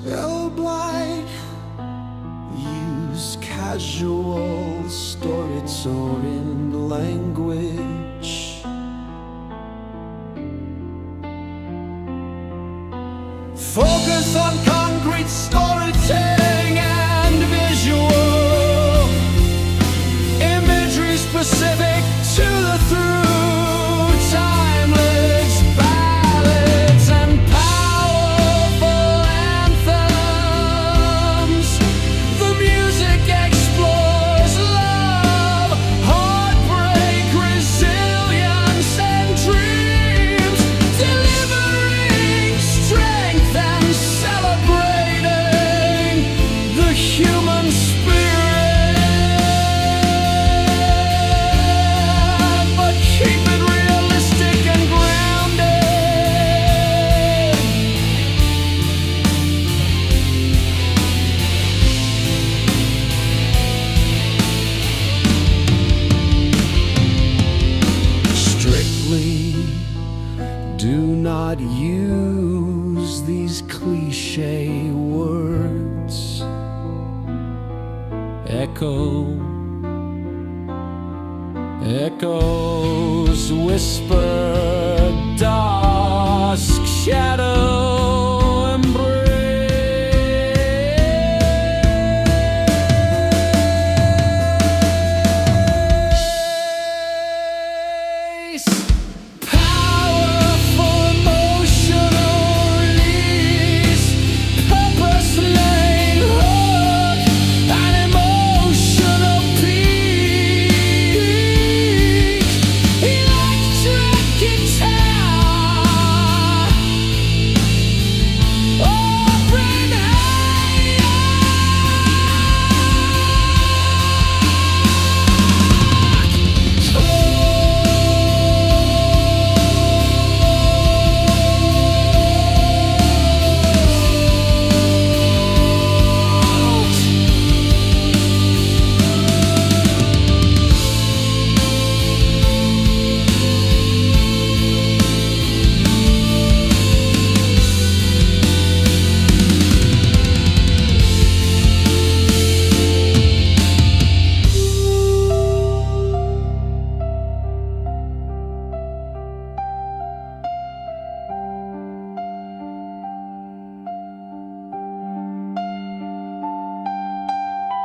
Spellblind, use casual storytelling language. Focus on concrete storytelling and visual imagery specific to the through timeless ballads and powerful anthems. The music explores love, heartbreak, resilience and dreams, delivering strength and celebrating the human spirit, but keep it realistic and grounded. Strictly do not use these cliche words. Echoes whisper, dusk shadow embrace. Powerful emotional release, purpose main hook, an emotional peak. Electric guitar, open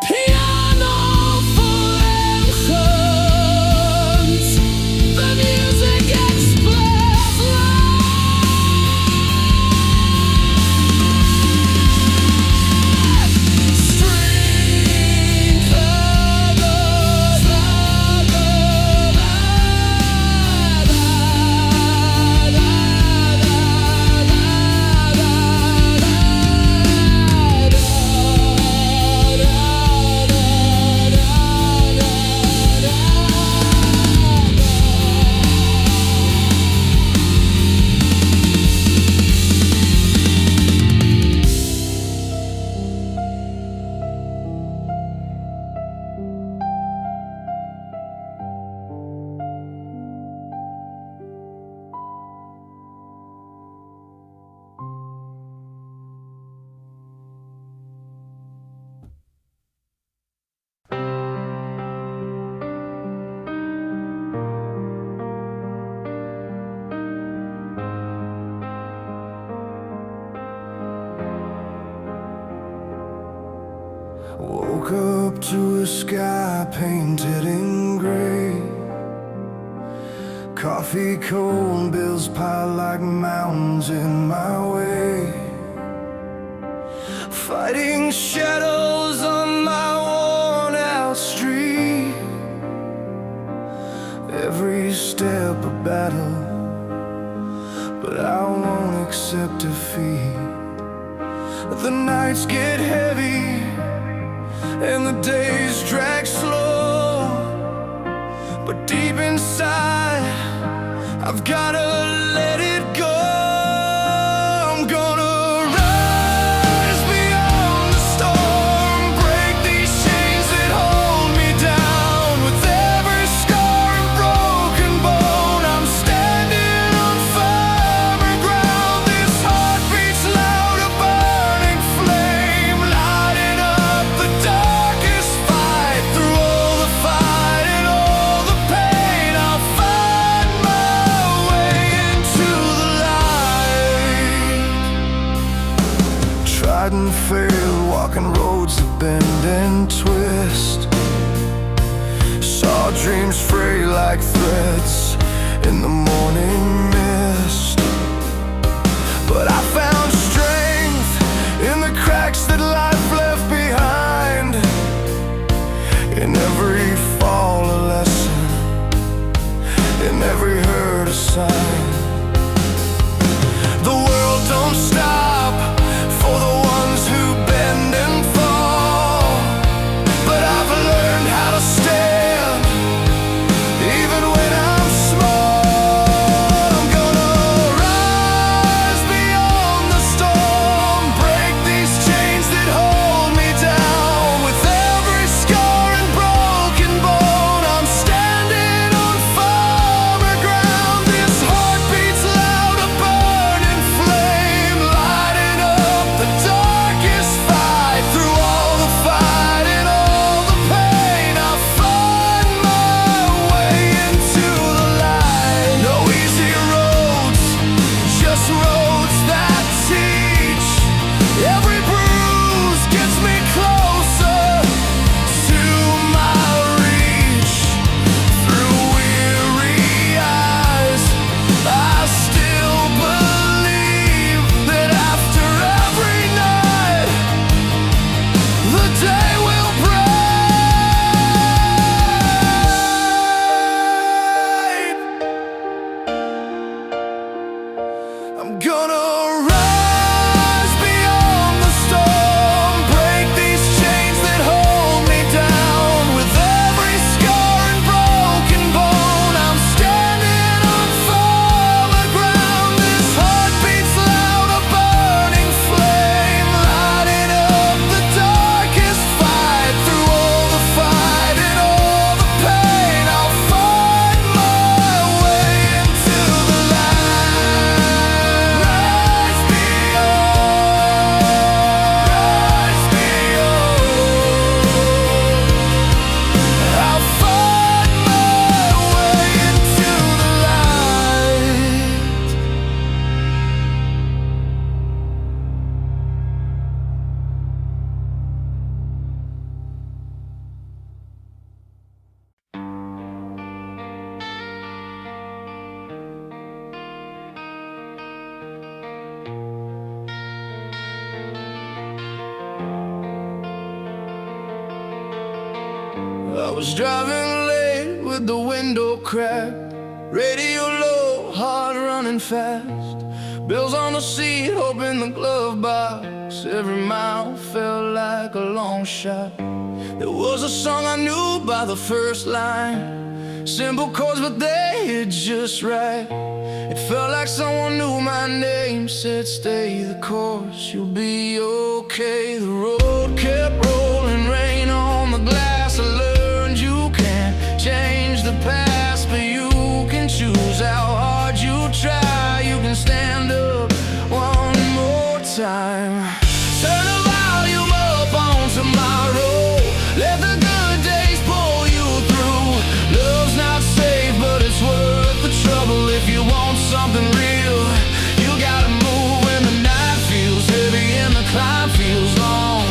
piano full anthems. The music explores love, strength of woke up to a sky painted in gray. Coffee cold, bills pile like mountains in my way. Fighting shadows on my worn out street. Every step a battle, but I won't accept defeat. The nights get heavy and the days drag slow, but deep inside I've gotta let it go. I'm gonna rise beyond the storm, break these chains that hold me down. With every scar and broken bone, I'm standing on firmer ground. This heart beats loud, a burning flame. darkened roads that bend and twist. Saw dreams fray like threads in the morning mist. But I found strength in the cracks that life left behind. In every fall a lesson, in every hurt a sign. The world don't stop for the ones who bend and fall, but I've learned how to stand even when I'm small. I'm gonna rise beyond the storm, break these chains that hold me down. With every scar and broken bone, I'm standing on firmer ground. This heart beats loud, a burning flame, lighting up the darkest fight. Through all the fight and all the pain, I find my way into the light. No easy roads, just roads that teach. Every bruise gets me closer to my reach. Through weary eyes, I still believe that after every night, the day will break. I'm gonna rise beyond the storm, break these chains that hold me down. With every scar and broken bone, I'm standing on firmer ground. This heart beats loud, a burning flame, lighting up the darkest fight. Through all the fight and all the pain, I'll find my way into the light. Rise beyond, rise beyond. I'll find my way into the light. I was driving late with the window cracked, radio low, heart running fast. Bills on the seat, hope in the glove box. Every mile felt like a long shot. There was a song I knew by the first line, simple chords but they hit just right. It felt like someone knew my name, said stay the course, you'll be okay. The road kept rolling, rain on the glass. I learned you can't change the past, but you can choose how hard you try. You can stand up one more time. Turn the volume up on tomorrow, let the good days pull you through. Love's not safe, but it's worth the trouble. If you want something real, you gotta move when the night feels heavy and the climb feels long.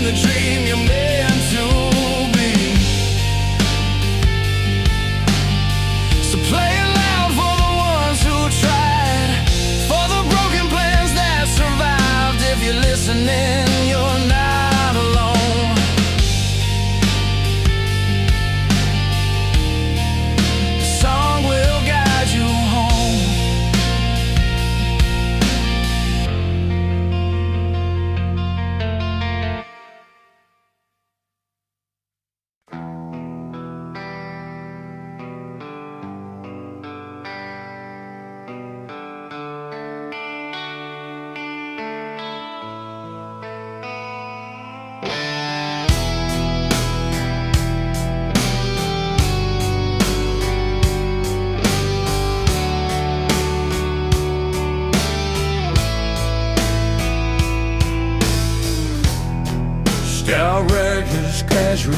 in the dream you're meant to be. So play it loud for the ones who tried, for the broken plans that survived. If you're listening, you're not alone. The song will guide you home. Scout records casual,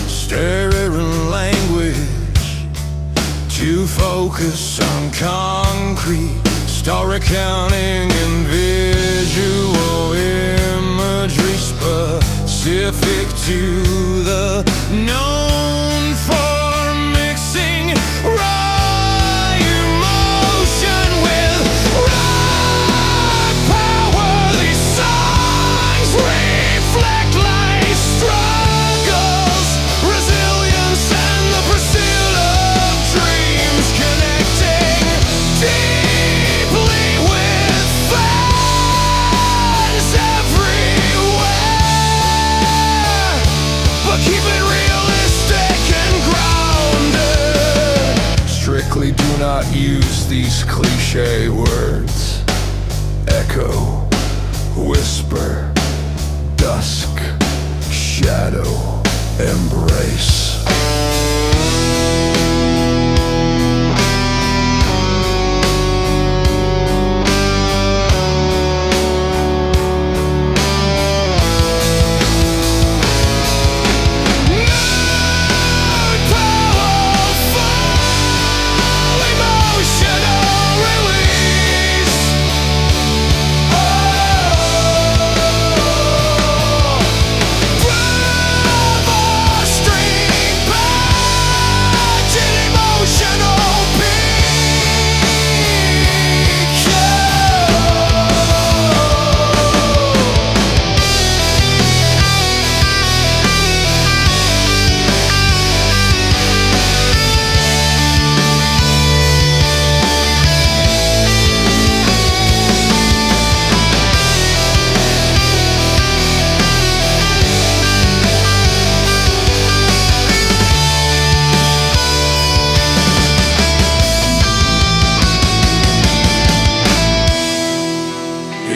stirring language to focus on concrete, story counting and visual imagery specific to the known for mixing raw emotion with raw power. These songs reflect life struggles, resilience, and the pursuit of dreams, connecting deeply with fans everywhere. But keep it realistic and grounded. Strictly do not use these cliche words: echo, whisper, dusk, shadow, embrace.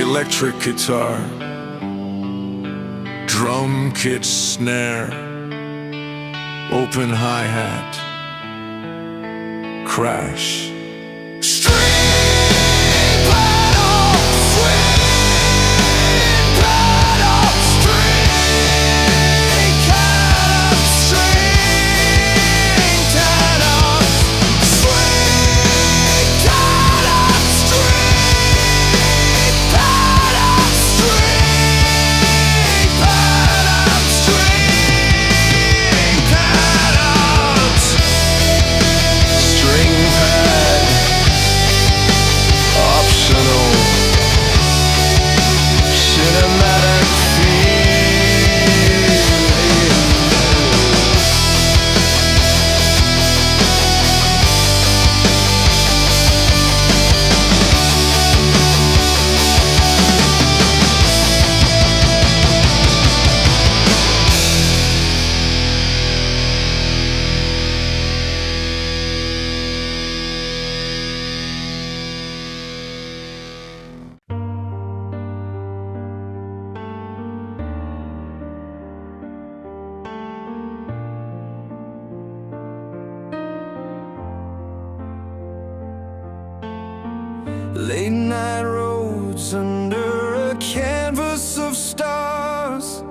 Electric guitar, drum kit, snare, open hi-hat, crash. Late night roads under a canvas of stars,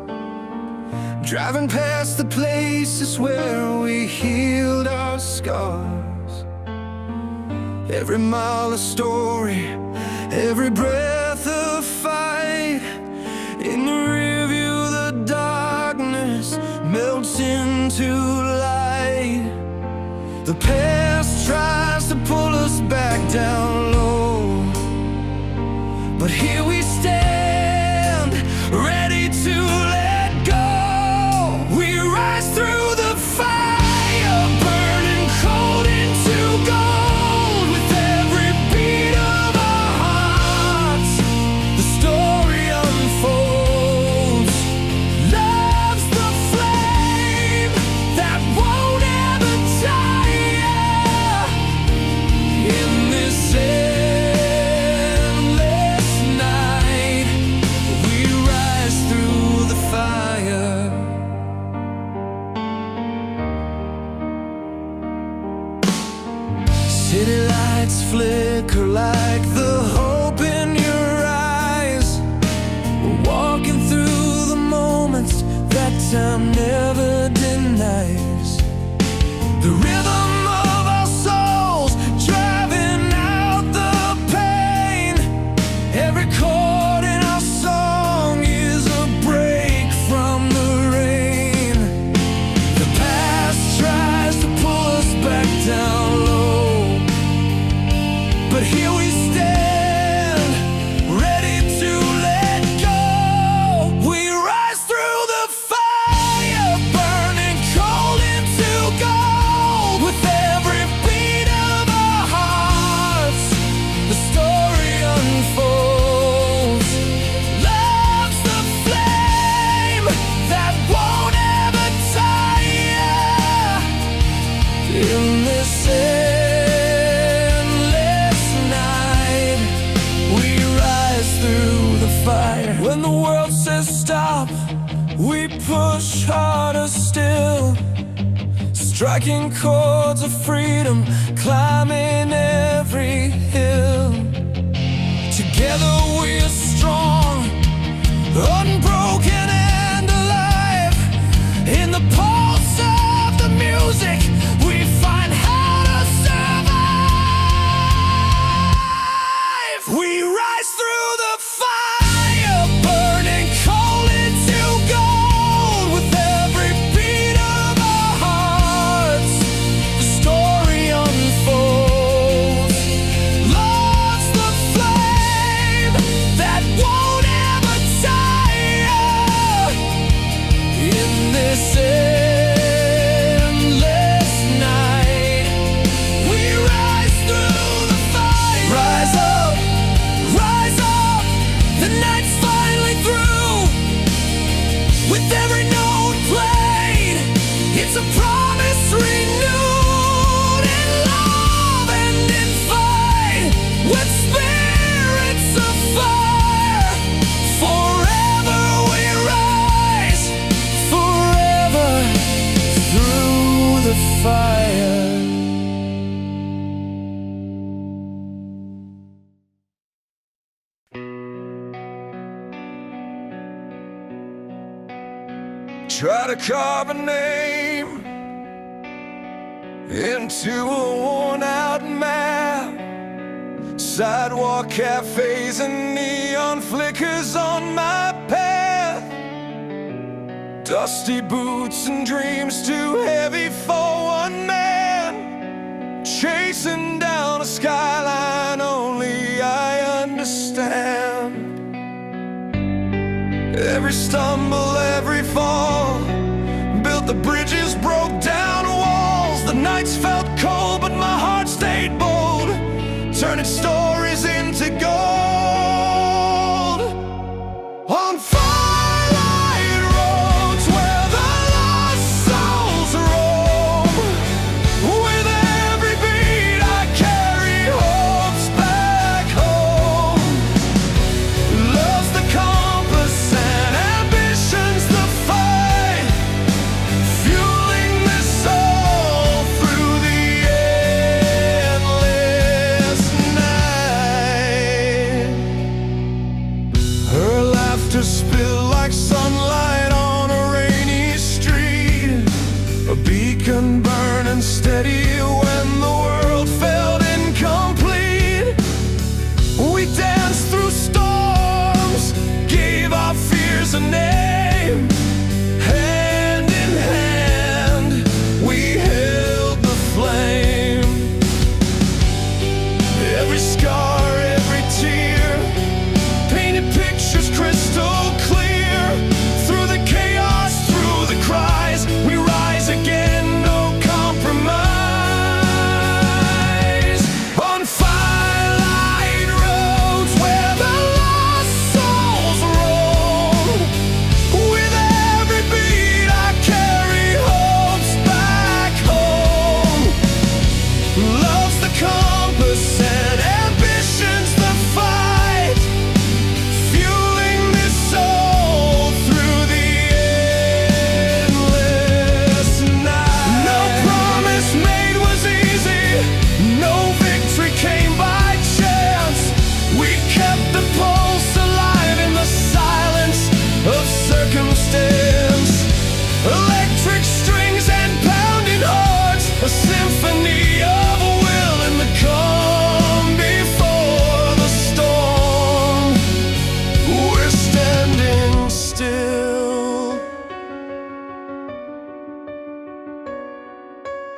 driving past the places where we healed our scars. Every mile a story, every breath a fight. In the rearview The past tries to pull us back down low, but here we stand, ready to let go. We rise through the fire, burning cold into gold. With every beat of our hearts, the story unfolds. Love's the flame that won't ever tire. In this endless night, we rise through the fire. City lights flicker like the hope in your eyes. We're walking through the moments that time never denies. The rhythm of our souls driving out the pain. Every chord in our song is a break from the rain. The past tries to pull us back down low, but here we stand, ready to let go. We rise through the fire, burning cold into gold. With every beat of our hearts, the story unfolds. Love's the flame that won't ever tire. In this endless night, we rise through the fire. When the world says stop, we push harder still, striking chords of freedom, climbing every hill. Together we're strong, unbroken and alive. In the pulse of the music, we find how to survive. We rise through the fire, burning cold into gold. With every beat of our hearts, the story unfolds. Love's the flame that won't ever tire. In this endless night, we rise through the fire. Rise up, the night's finally through. With every note played, it's a promise renewed in love and in fight. With spirits of fire, forever we rise, forever through the fire. Try to carve a name into a worn-out map. Sidewalk cafes and neon flickers on my path. Dusty boots and dreams too heavy for one man. Chasing down a skyline only I understand. Every stumble, every fall, built the bridges, broke down walls. The nights felt cold, but my heart stayed bold, turning stories into gold. On firelight roads where the lost souls roam. With every beat I carry hopes back home. Love's the compass and ambition's the Electric strings and pounding hearts, a symphony of will in the calm before the storm. We're standing still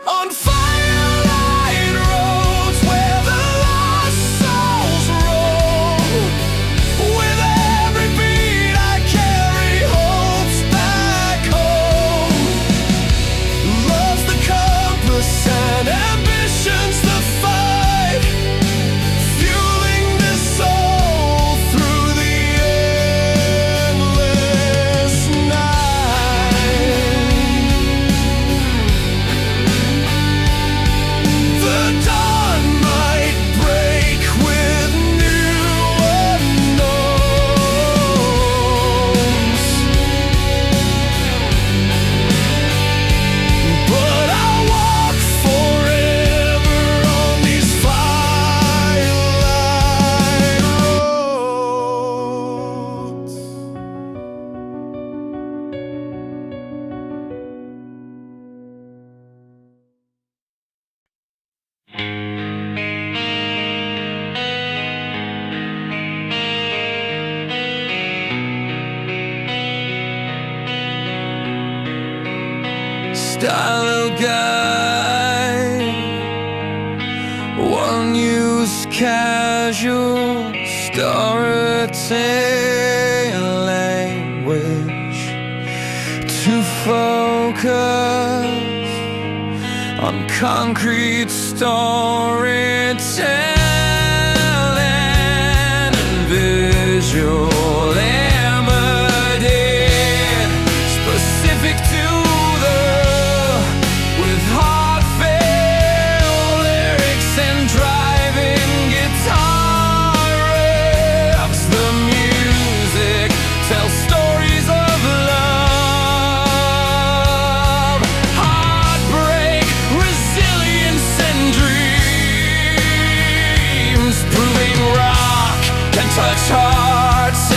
on firelight roads where the lost souls roam. With every beat I carry hopes back home. Love's the compass and ambition's the fight, fueling this soul through the endless night. The dawn might break with new unknowns, but I'll walk forever on these firelight roads. Style guide, one use casual storytelling language to focus on concrete storytelling and visual embedded, specific to the with heartfelt lyrics and driving guitar riffs. The music tells stories of love, heartbreak, resilience, and dreams, proving rock can touch hearts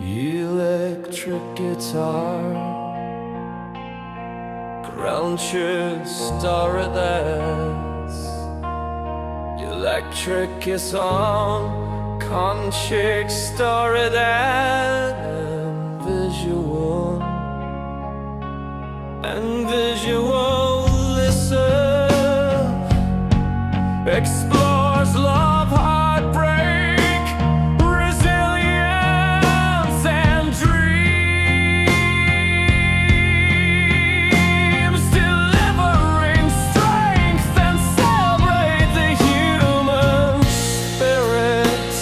Electric guitar, crunches, starlets. Electric is on, conchic, starlet and visual. And visual, listen, explores love, heartbreak, resilience and dreams, delivering strength and celebrate the human spirit.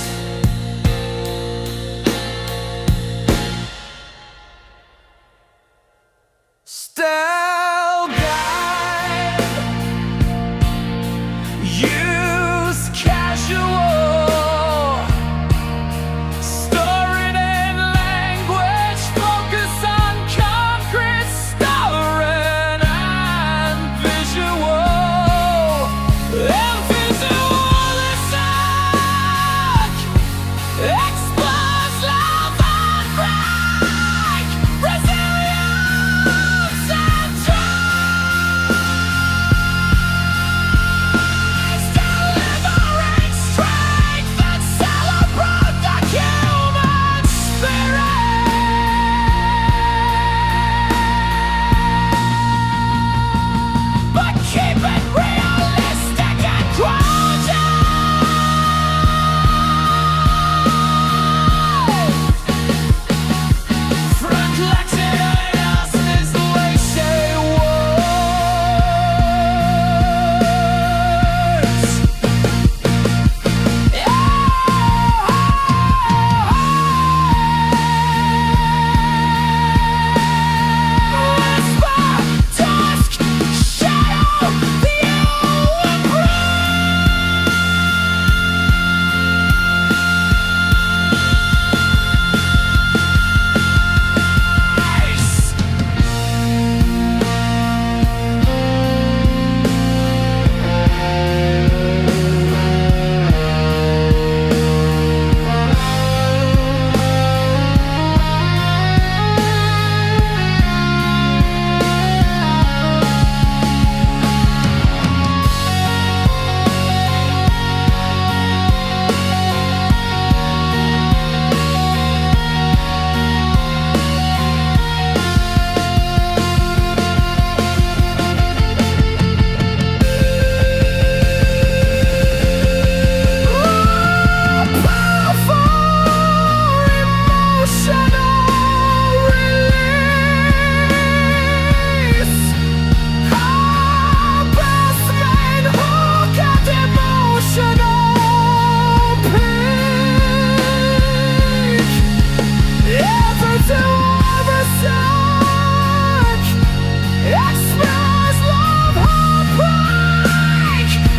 Style guide, use casual, store it in language, focus on concrete, storing and visual. And visual is suck, explores love and break, resilience and trust, delivering strength and celebrate the human spirit. But keep it realistic and grounded. Frank Lexius is the way say words. Whisper, dusk, shadow, the embrace.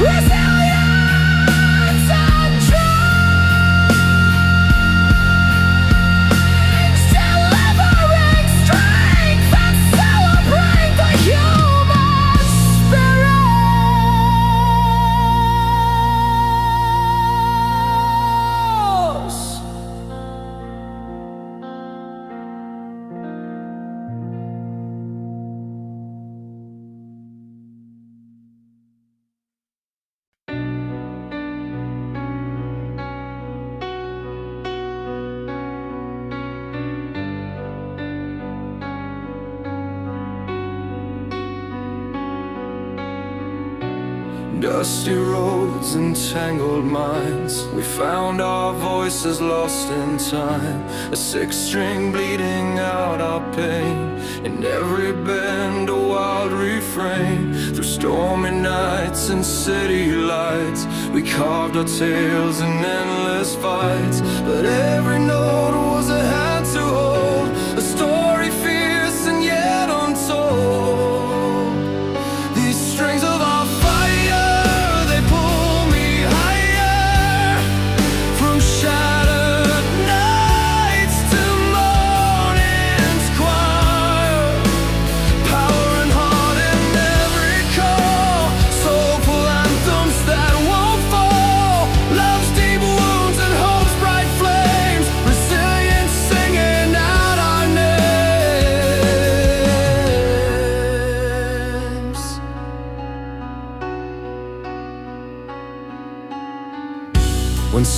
Resilience and dreams, delivering strength and celebrate the human spirit. Dusty roads and tangled minds, we found our voices lost in time. A six-string bleeding out our pain, in every bend a wild refrain. Through stormy nights and city lights, we carved our tales in endless fights. But every note was a hand to hold, a story fierce and yet untold. These strings of our fire, they pull me higher, from shattered nights to morning's choir. Power and heart in every call, soulful anthems that won't fall. Love's deep wounds and hope's bright flames, resilience sing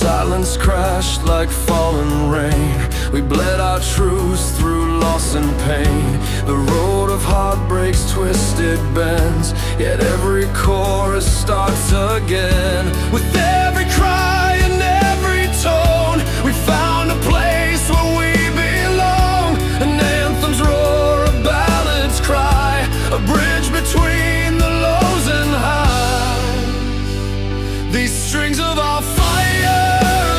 Silence crashed like falling rain. We bled our truths through loss and pain. The road of heartbreaks, twisted bends, yet every chorus starts again. With every cry and every tone, we found a place where we belong. An anthem's roar, a ballad's cry, a bridge between the lows and highs. These strings of our fire,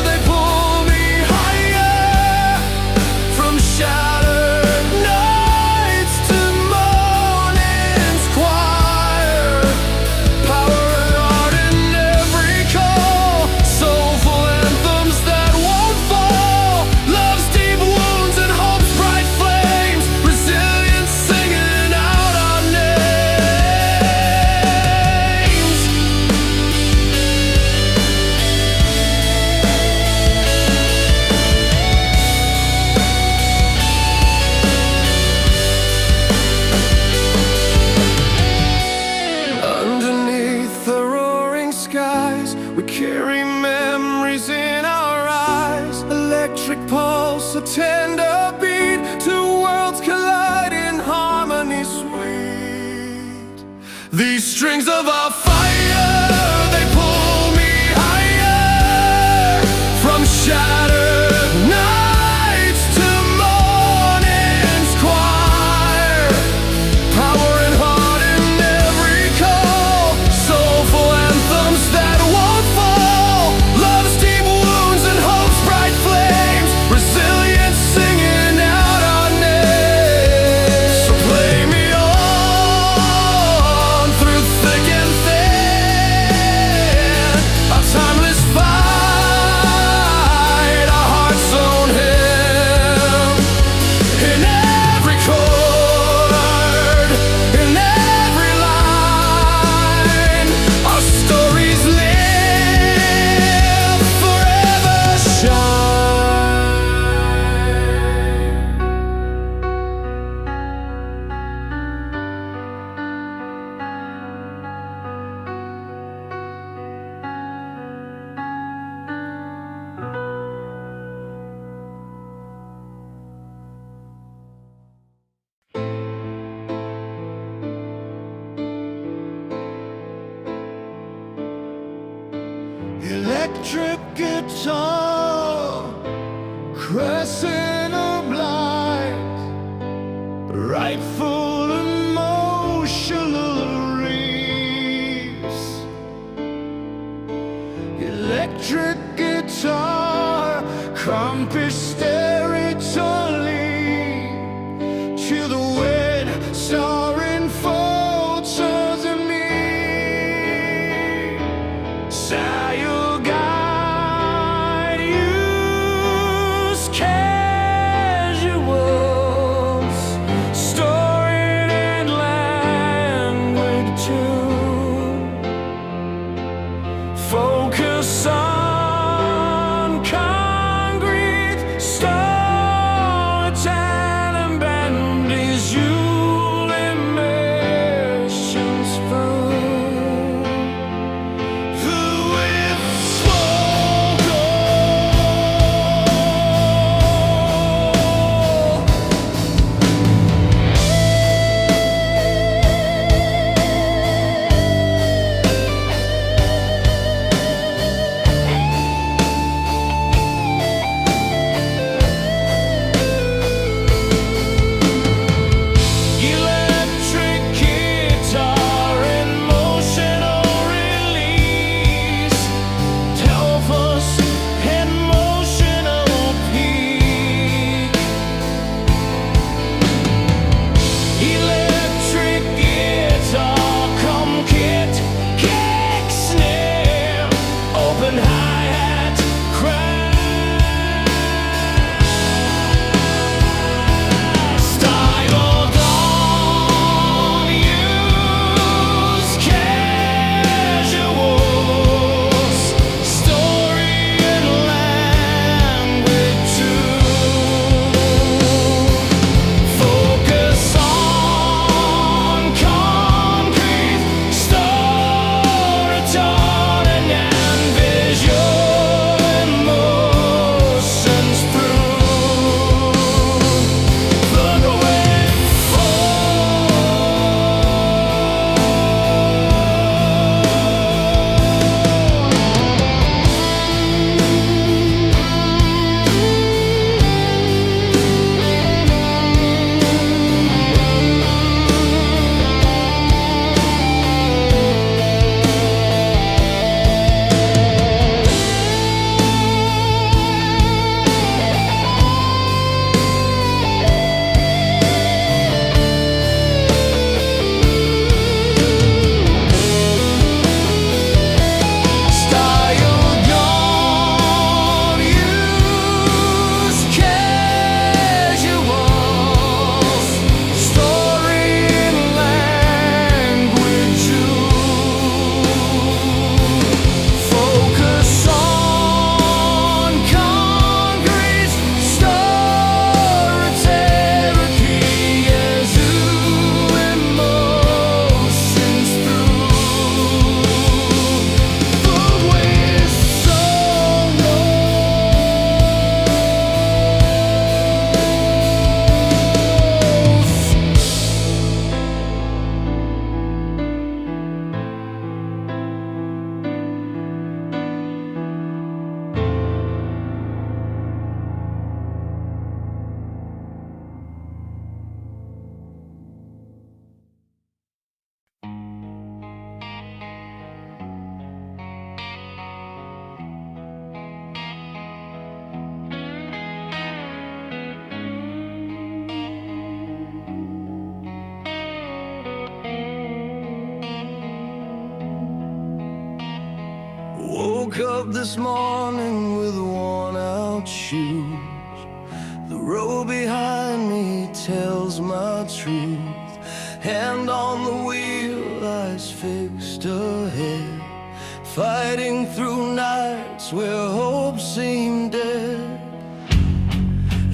they pull me higher, from shattered nights to morning's choir. Power and art in every call, soulful anthems that won't fall. Love's deep wounds and hope's bright flames, resilience singing out our names. Underneath the roaring skies, we carry memories in our eyes. Electric pulse, a tender beat, two worlds collide in harmony sweet. These strings of our fire, they pull me higher, from shattered nights to morning's choir. Power and heart in every call, soulful anthems that won't fall. Love's deep wounds and hope's bright flames, resilience singing out our names. So play me on through thick and thin, our timeless fight, our heart's own hymn. In every chord, in every line, our stories live, forever shine. Electric guitar, crescent of light, rightful emotional reefs. Electric guitar, compass territory, to the wind, starring photos of me. I'll guide, use casuals, stored in language too. Focus on concrete woke up this morning with worn out shoes. The road behind me tells my truth. Hand on the wheel, eyes fixed ahead, fighting through nights where hope seemed dead.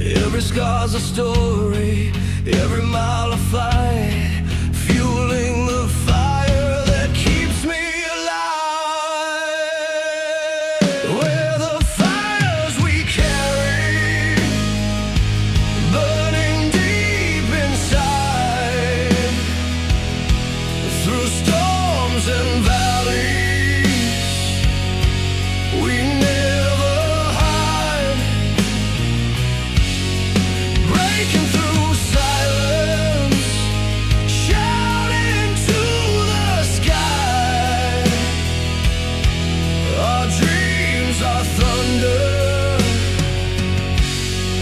Every scar's a story, every mile a fight, fueling the fire that keeps me alive. We're the fires we carry, burning deep inside, through storms and valleys. We never hide, breaking through silence, shouting to the sky. Our dreams are thunder,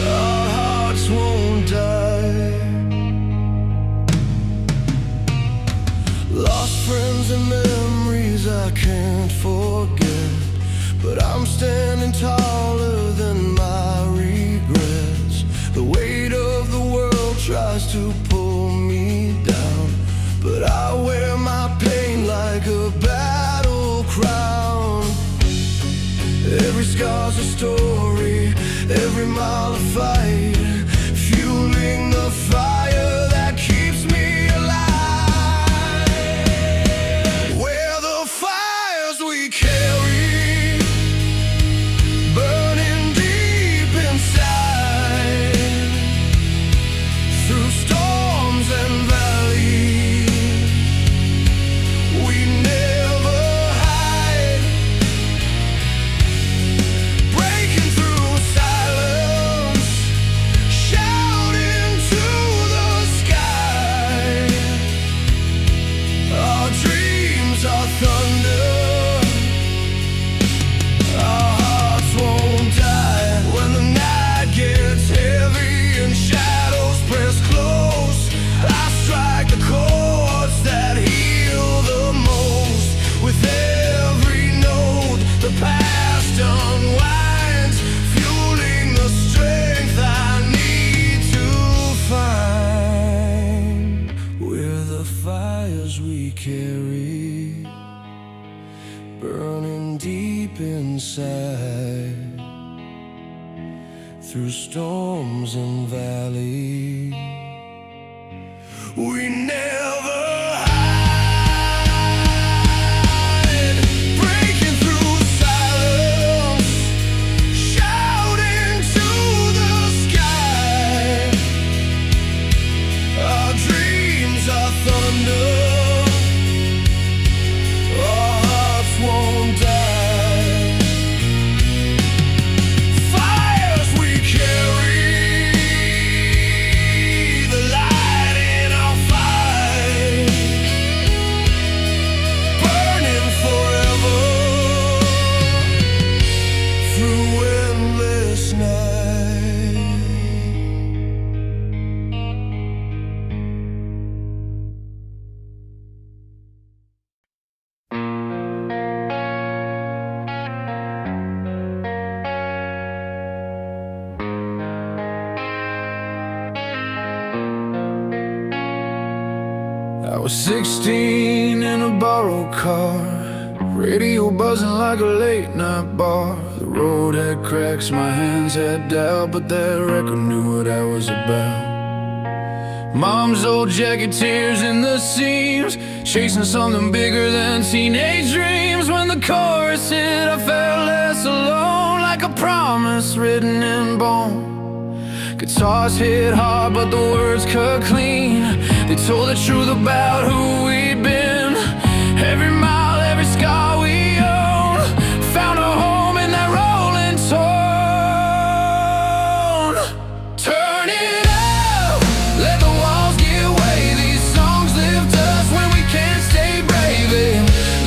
our hearts won't die. Lost friends and memories I can't forget, but I'm standing taller than my regrets. The weight of the world tries to pull me down, but I wear my pain like a battle crown. Every scar's a story, every mile a fight, fueling the fire that keeps me alive. We're the fires we carry, burning deep inside, through storms and valleys. We never hide, breaking through silence, shouting to the sky. Our dreams are thunder, our hearts won't die. When the night gets heavy and shadows press close, I strike the chords that heal the most. With every note, the past unwinds, fueling the strength I need to find. We're the fires we carry, burning deep inside, through storms and valleys. We never hide, breaking through silence, shouting to the sky. Our dreams are thunder, our hearts won't die. Fires we carry, the light in our fight, burning forever, through endless night. I was 16 in a borrowed car, radio buzzing like a late night bar. The road had cracks, my hands had doubt, but that record knew what I was about. Mom's old jacket, tears in the seams, chasing something bigger than teenage dreams. When the chorus hit, I felt less alone, like a promise written in bone. Guitars hit hard, but the words cut clean. They told the truth about who we'd been. Every mile, every scar we own, found a home in that rolling tone. Turn it up, let the walls give way. These songs lift us when we can't stay brave.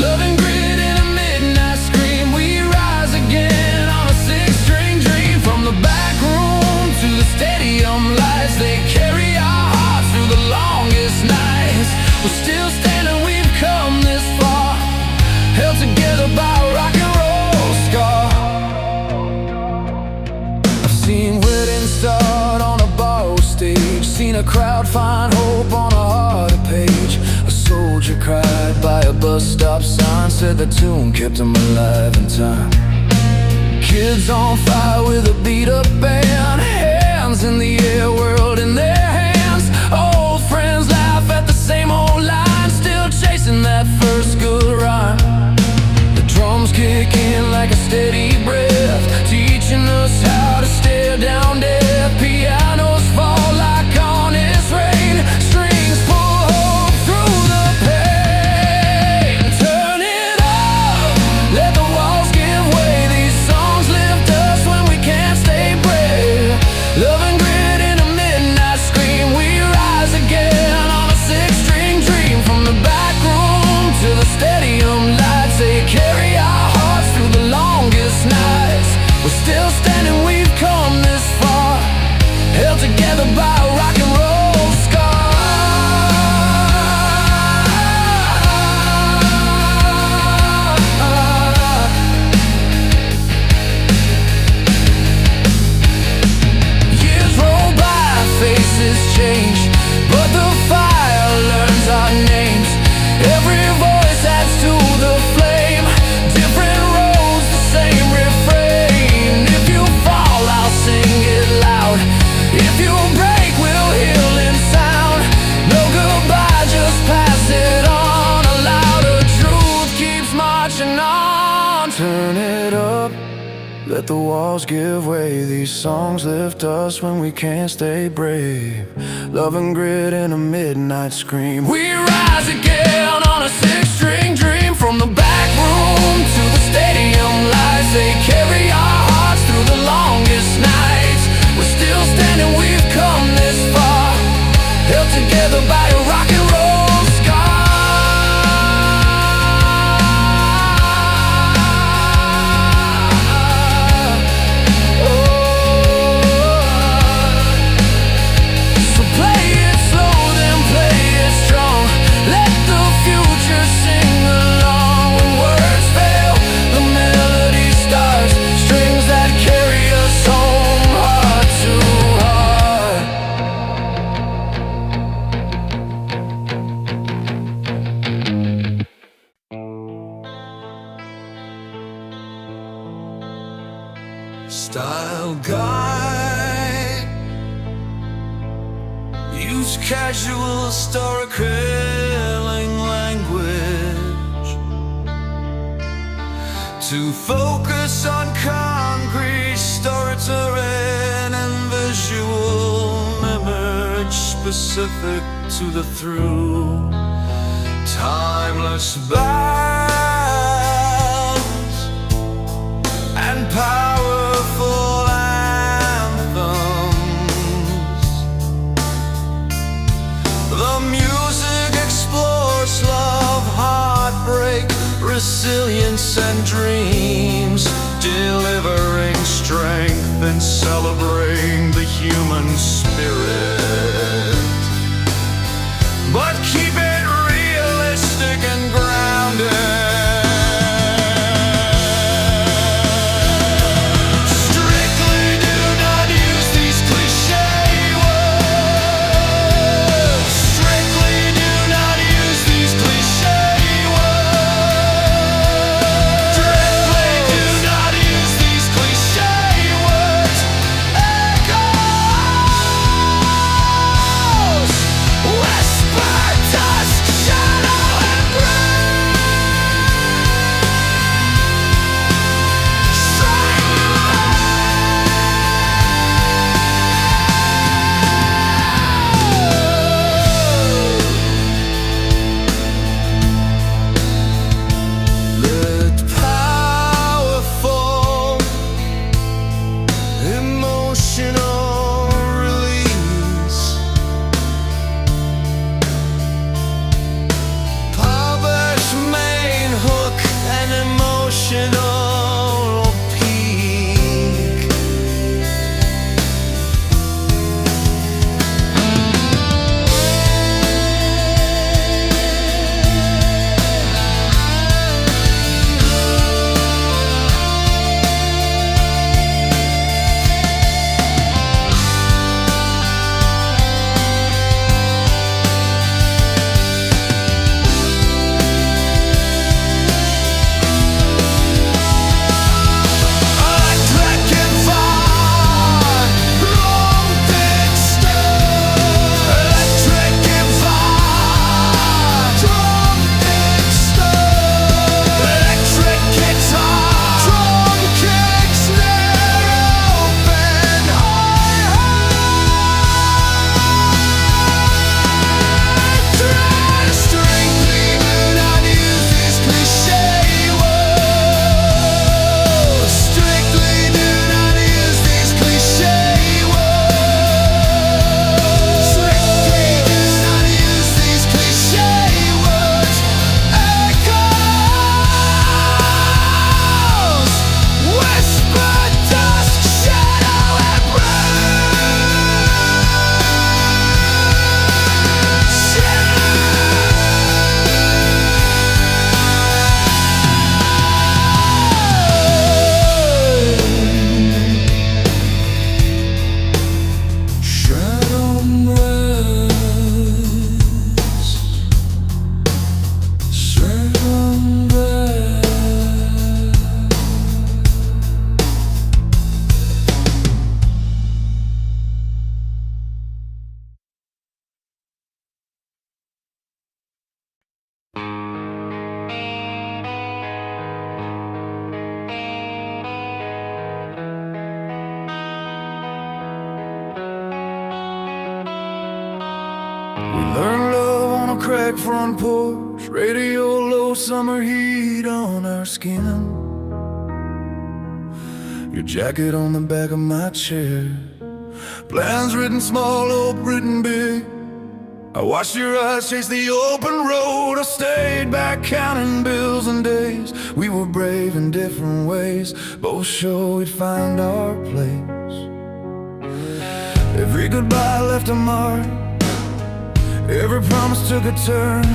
Love and grit in a midnight scream, we rise again on a six-string dream. From the back room to the stadium lights, they carry our hearts through the longest nights. We're still standing, we've come this far, held together by rock and roll. find hope on a harder page. A soldier cried by a bus stop sign, said the tune kept him alive in time. Kids on fire with a beat-up band, hands in the air, world in their hands. Old friends laugh at the same old line, still chasing that first good rhyme. The drums kick in like a steady breath, teaching us how to stare down death. Pianos fall like honest rain, strings pull hope through the pain. Turn it up, let the walls give way. These songs lift us when we can't stay brave. Love and grit in a midnight scream, we rise again on a six-string dream. From the back room to the stadium lights, they carry our hearts through the longest nights. We're still standing, we've come this far, held together by a rock and roll scar. Years roll by, faces change, but the fire learns our names. Every voice adds to the flame, different roads, the same refrain. If you fall, I'll sing it loud. If you break, we'll heal in sound. No goodbye, just pass it on. A louder truth keeps marching on. Turn it up, let the walls give way. These songs lift us when we can't stay brave. Love and grit in a midnight scream, we rise again on a six-string dream. From the back room to the stadium lights, they carry our hearts through the longest nights. We're still standing, we've come this far, held together by a rock and roll scar. So play it slow, then play it strong. Let the future sing along. When words fail, the melody starts, strings that carry us home, heart to heart. Style guide, use casual storytelling language to focus on concrete storytelling and visual image specific to the through. Timeless bounds and powerful anthems. The music explores love, heartbreak, resilience and dreams, delivering strength and celebrating the human spirit. But keep it realistic and grounded. cracked front porch, radio low, summer heat on our skin. Your jacket on the back of my chair, plans written small, hope written big. I watched your eyes chase the open road. I stayed back counting bills and days. We were brave in different ways, both sure we'd find our place. Every goodbye left a mark, every promise took a turn.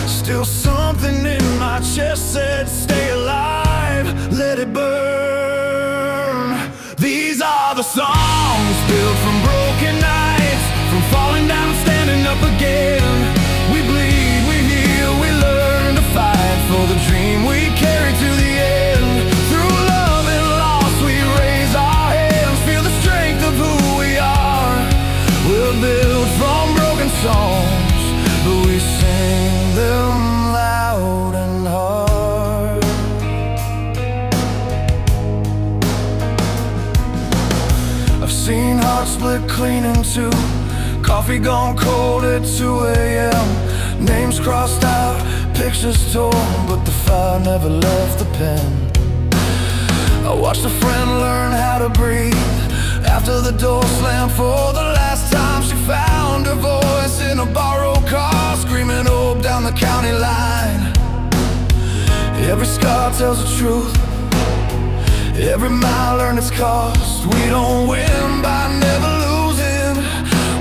Still something in my chest said, stay alive, let it burn. These are the songs built from broken nights, from falling down and standing up again. We bleed, we heal, we learn to fight for the dream we carry to the end. Through love and loss we raise our hands, feel the strength of who we are. We're built from broken songs, but we sing them loud and hard. I've seen hearts split clean in two, coffee gone cold at 2 a.m. Names crossed out, pictures torn, but the fire never left the pen. I watched a friend learn how to breathe after the door slammed for the last time. She found her voice in a borrowed car, screaming hope down the county line. Every scar tells the truth, every mile earned its cost. We don't win by never losing,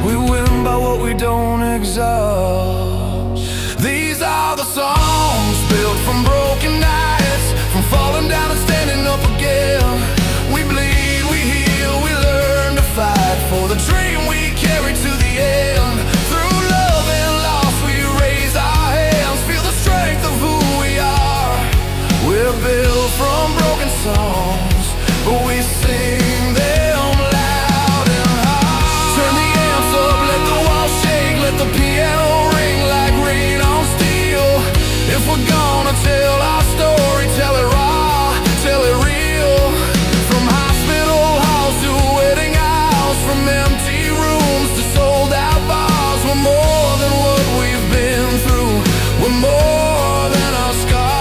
we win by what we don't exhaust. These are the songs built from broken nights, from falling down and standing up again. We bleed, we heal, we learn to fight for the dream we carry to the end. Through love and loss we raise our hands, feel the strength of who we are. We're built from broken songs, but we sing them loud and hard. Turn the amps up, let the walls shake, let the piano ring like rain on steel. If we're gonna tell our story, tell it raw, tell it real. From hospital halls to wedding house, from empty rooms to sold out bars. We're more than what we've been through, we're more than our scars.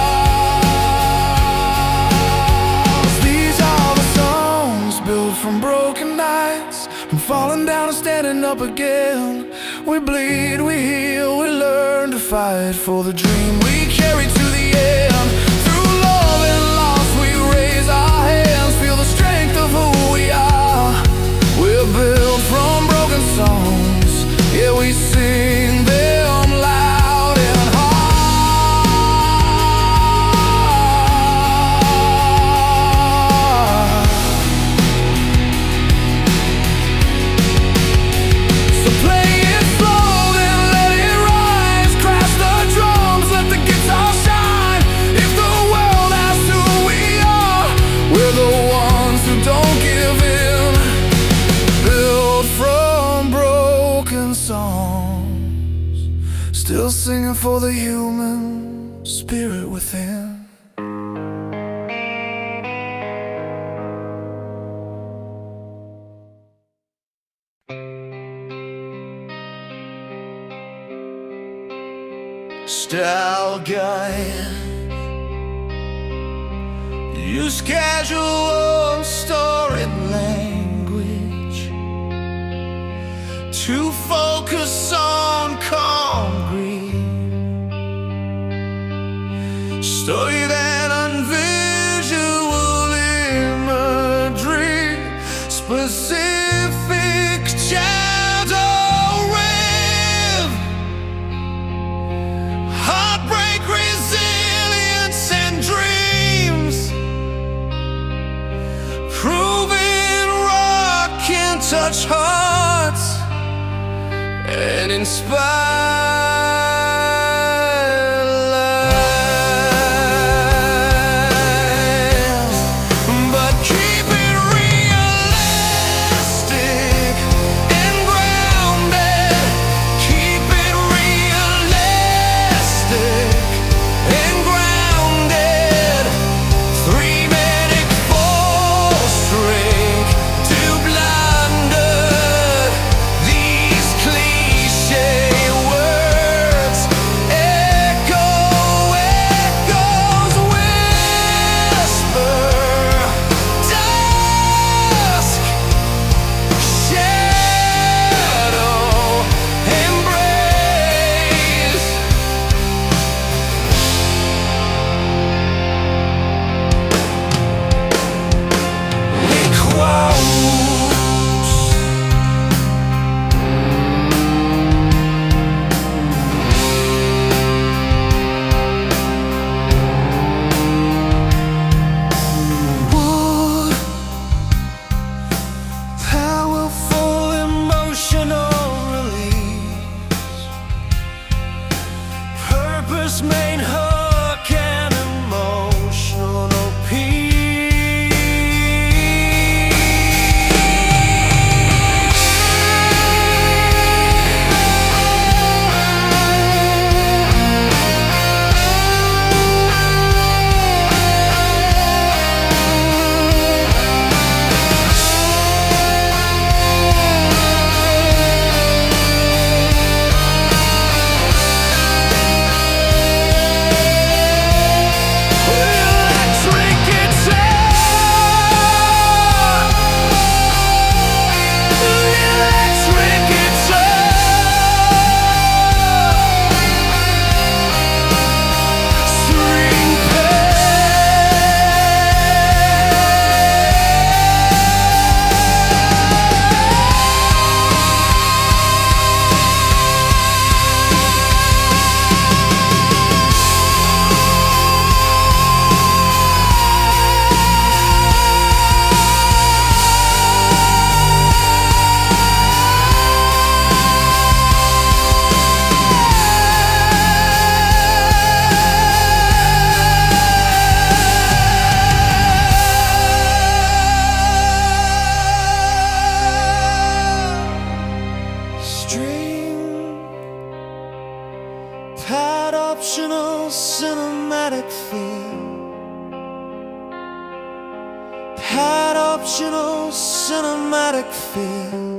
These are the songs built from broken nights, from falling down and standing up again. We bleed, we heal, we learn to fight for the dream we carry to the end. Through love and loss we raise our hands, feel the strength of who we are. We're built from broken songs, yeah, we sing them loud and hard. So play it slow, then let it rise. Crash the drums, let the guitar shine. If the world asks who we are, we're the ones who don't give in. Built from broken songs, still singing for the human spirit within. Style guide, use casual story language to focus on concrete. Story that visual imagery, specific shadow riff, heartbreak, resilience and dreams, proving rock can touch hearts and inspire lives. But keep it realistic and grounded. Keep it realistic and grounded. 3-medic, 4-string, 2 blundered. These cliche words purpose, main hook, and emotional peace. Pad optional cinematic feel. Pad optional cinematic feel.